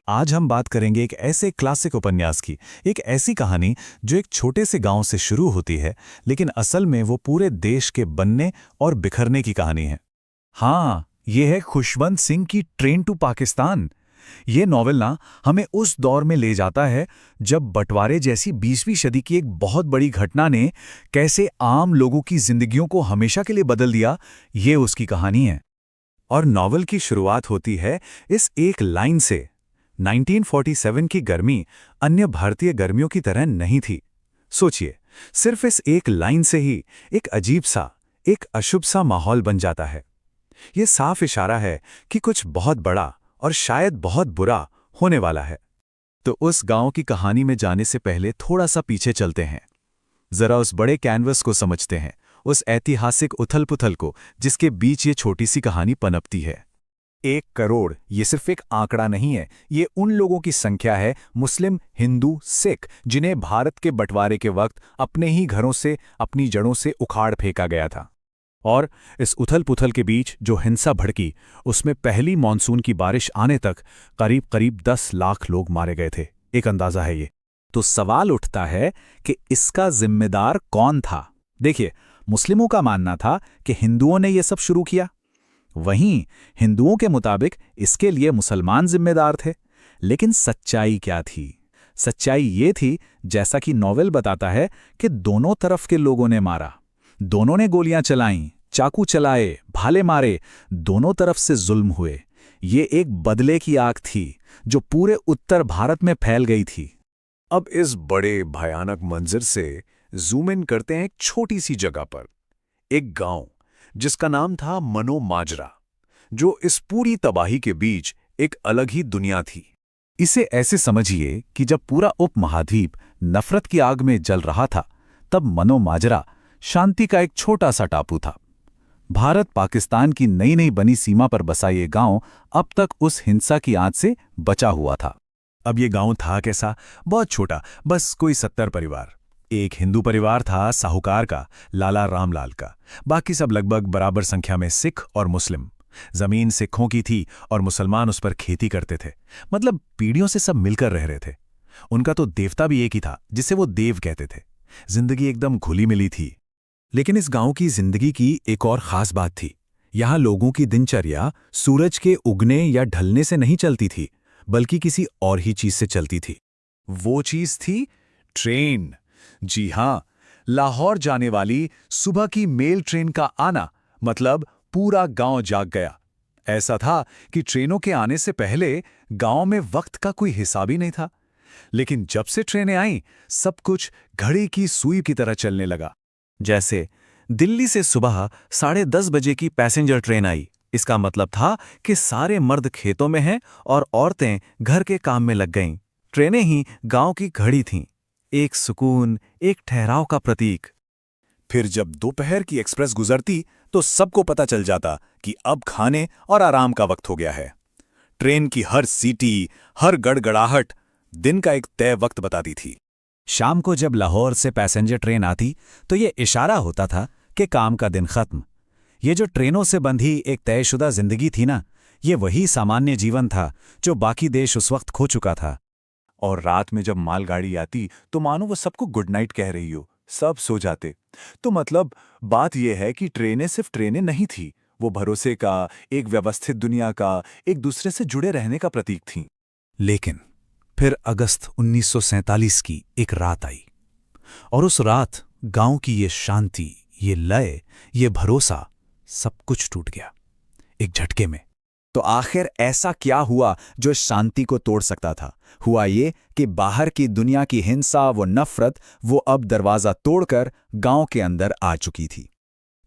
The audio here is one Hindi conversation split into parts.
आज हम बात करेंगे एक ऐसे क्लासिक उपन्यास की, एक ऐसी कहानी जो एक छोटे से गांव से शुरू होती है, लेकिन असल में वो पूरे देश के बनने और बिखरने की कहानी है। हाँ, ये है खुशवंत सिंह की ट्रेन टू पाकिस्तान। ये नॉवेल ना हमें उस दौर में ले जाता है जब बंटवारे जैसी 20वीं सदी की एक बहुत बड़ी घटना ने कैसे आम लोगों की जिंदगियों को हमेशा के लिए बदल दिया, ये उसकी कहानी है। और नॉवेल की शुरुआत होती है इस एक लाइन से। 1947 की गर्मी अन्य भारतीय गर्मियों की तरह नहीं थी। सोचिए, सिर्फ इस एक लाइन से ही एक अजीब सा, एक अशुभ सा माहौल बन जाता है। ये साफ इशारा है कि कुछ बहुत बड़ा और शायद बहुत बुरा होने वाला है। तो उस गांव की कहानी में जाने से पहले थोड़ा सा पीछे चलते हैं। जरा उस बड़े कैनवस को समझते हैं, उस ऐतिहासिक उथल-पुथल को जिसके बीच ये छोटी सी कहानी पनपती है। 1 करोड़ ये सिर्फ एक आंकड़ा नहीं है, ये उन लोगों की संख्या है, मुस्लिम, हिंदू, सिख, जिन्हें भारत के बंटवारे के वक्त अपने ही घरों से, अपनी जड़ों से उखाड़ फेंका गया था। और इस उथल-पुथल के बीच जो हिंसा भड़की, उसमें पहली मॉनसून की बारिश आने तक करीब 10 लाख लोग मारे गए थे। एक अंदाजा है ये। तो सवाल उठता है कि इसका जिम्मेदार कौन था? देखिए, मुस्लिमों का मानना था कि हिंदुओं ने यह सब शुरू किया। वहीं हिंदुओं के मुताबिक इसके लिए मुसलमान जिम्मेदार थे। लेकिन सच्चाई क्या थी? सच्चाई ये थी, जैसा कि नॉवेल बताता है, कि दोनों तरफ के लोगों ने मारा। दोनों ने गोलियां चलाईं, चाकू चलाए, भाले मारे, दोनों तरफ से जुल्म हुए। ये एक बदले की आग थी जो पूरे उत्तर भारत में फैल गई थी। अब इस बड़े भयानक मंजर से जूम इन करते हैं एक छोटी सी जगह पर, एक गांव जिसका नाम था मनो माजरा, जो इस पूरी तबाही के बीच एक अलग ही दुनिया थी। इसे ऐसे समझिए कि जब पूरा उपमहाद्वीप नफरत की आग में जल रहा था, तब मनो माजरा शांति का एक छोटा सा टापू था। भारत पाकिस्तान की नई नई बनी सीमा पर बसा ये गांव अब तक उस हिंसा की आंच से बचा हुआ था। अब ये गांव था कैसा? बहुत छोटा, बस कोई 70 परिवार। एक हिंदू परिवार था साहूकार का, लाला रामलाल का। बाकी सब लगभग बराबर संख्या में सिख और मुस्लिम। जमीन सिखों की थी और मुसलमान उस पर खेती करते थे। मतलब पीढ़ियों से सब मिलकर रह रहे थे। उनका तो देवता भी एक ही था, जिसे वो देव कहते थे। जिंदगी एकदम घुली मिली थी। लेकिन इस गांव की जिंदगी की एक और खास बात थी। यहां लोगों की दिनचर्या सूरज के उगने या ढलने से नहीं चलती थी, बल्कि किसी और ही चीज से चलती थी। वो चीज थी ट्रेन। जी हां, लाहौर जाने वाली सुबह की मेल ट्रेन का आना मतलब पूरा गांव जाग गया। ऐसा था कि ट्रेनों के आने से पहले गांव में वक्त का कोई हिसाब ही नहीं था। लेकिन जब से ट्रेनें आईं, सब कुछ घड़ी की सुई की तरह चलने लगा। जैसे दिल्ली से सुबह 10:30 बजे की पैसेंजर ट्रेन आई। इसका मतलब था कि सारे मर्द खेतों में हैं और औरतें घर के काम में लग गईं। ट्रेनें ही गांव की घड़ी थीं, एक सुकून, एक ठहराव का प्रतीक। फिर जब दोपहर की एक्सप्रेस गुजरती तो सबको पता चल जाता कि अब खाने और आराम का वक्त हो गया है। ट्रेन की हर सीटी, हर गड़गड़ाहट दिन का एक तय वक्त बताती थी। शाम को जब लाहौर से पैसेंजर ट्रेन आती तो ये इशारा होता था कि काम का दिन खत्म। ये जो ट्रेनों से बंधी एक तयशुदा जिंदगी थी ना, ये वही सामान्य जीवन था जो बाकी देश उस वक्त खो चुका था। और रात में जब मालगाड़ी आती तो मानो वो सबको गुड नाइट कह रही हो, सब सो जाते। तो मतलब बात यह है कि ट्रेनें सिर्फ ट्रेनें नहीं थी, वो भरोसे का, एक व्यवस्थित दुनिया का, एक दूसरे से जुड़े रहने का प्रतीक थीं। लेकिन फिर अगस्त 1947 की एक रात आई, और उस रात गांव की ये शांति, ये लय, ये भरोसा, सब कुछ टूट गया एक झटके में। तो आखिर ऐसा क्या हुआ जो शांति को तोड़ सकता था? हुआ ये कि बाहर की दुनिया की हिंसा, वो नफरत, वो अब दरवाजा तोड़कर गांव के अंदर आ चुकी थी।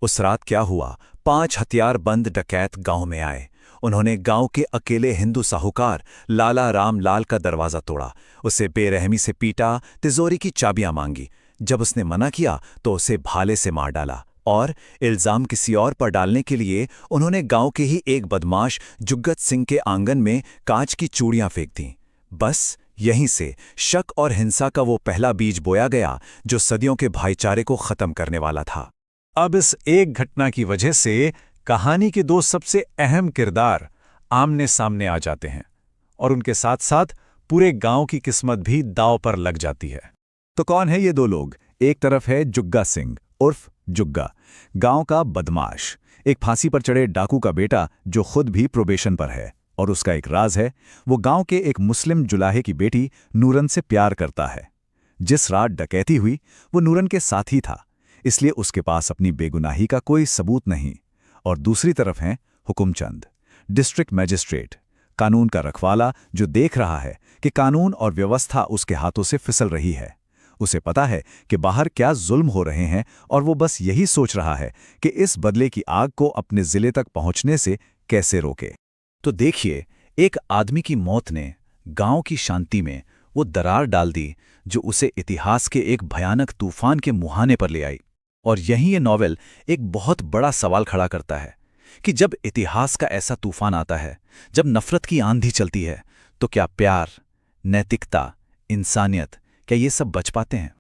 उस रात क्या हुआ? 5 हथियारबंद डकैत गांव में आए। उन्होंने गांव के अकेले हिंदू साहूकार लाला रामलाल का दरवाजा तोड़ा, उसे बेरहमी से पीटा, तिजोरी की चाबियां मांगी। जब उसने मना किया तो उसे भाले से मार डाला, और इल्जाम किसी और पर डालने के लिए उन्होंने गांव के ही एक बदमाश जुग्गत सिंह के आंगन में कांच की चूड़ियां फेंक दीं। बस यहीं से शक और हिंसा का वो पहला बीज बोया गया जो सदियों के भाईचारे को खत्म करने वाला था। अब इस एक घटना की वजह से कहानी के 2 सबसे अहम किरदार आमने सामने आ जाते हैं, और उनके साथ साथ पूरे गांव की किस्मत भी दांव पर लग जाती है। तो कौन है ये दो लोग? एक तरफ है जुग्गा सिंह उर्फ जुग्गा, गांव का बदमाश, एक फांसी पर चढ़े डाकू का बेटा जो खुद भी प्रोबेशन पर है। और उसका एक राज है, वो गांव के एक मुस्लिम जुलाहे की बेटी नूरन से प्यार करता है। जिस रात डकैती हुई वो नूरन के साथ ही था, इसलिए उसके पास अपनी बेगुनाही का कोई सबूत नहीं। और दूसरी तरफ हैं हुकुमचंद, डिस्ट्रिक्ट मैजिस्ट्रेट, कानून का रखवाला, जो देख रहा है कि कानून और व्यवस्था उसके हाथों से फिसल रही है। उसे पता है कि बाहर क्या जुल्म हो रहे हैं और वो बस यही सोच रहा है कि इस बदले की आग को अपने जिले तक पहुंचने से कैसे रोके। तो देखिए, एक आदमी की मौत ने गांव की शांति में वो दरार डाल दी जो उसे इतिहास के एक भयानक तूफान के मुहाने पर ले आई। और यहीं ये नॉवेल एक बहुत बड़ा सवाल खड़ा करता है कि जब इतिहास का ऐसा तूफान आता है, जब नफरत की आंधी चलती है, तो क्या प्यार, नैतिकता, इंसानियत, क्या ये सब बच पाते हैं?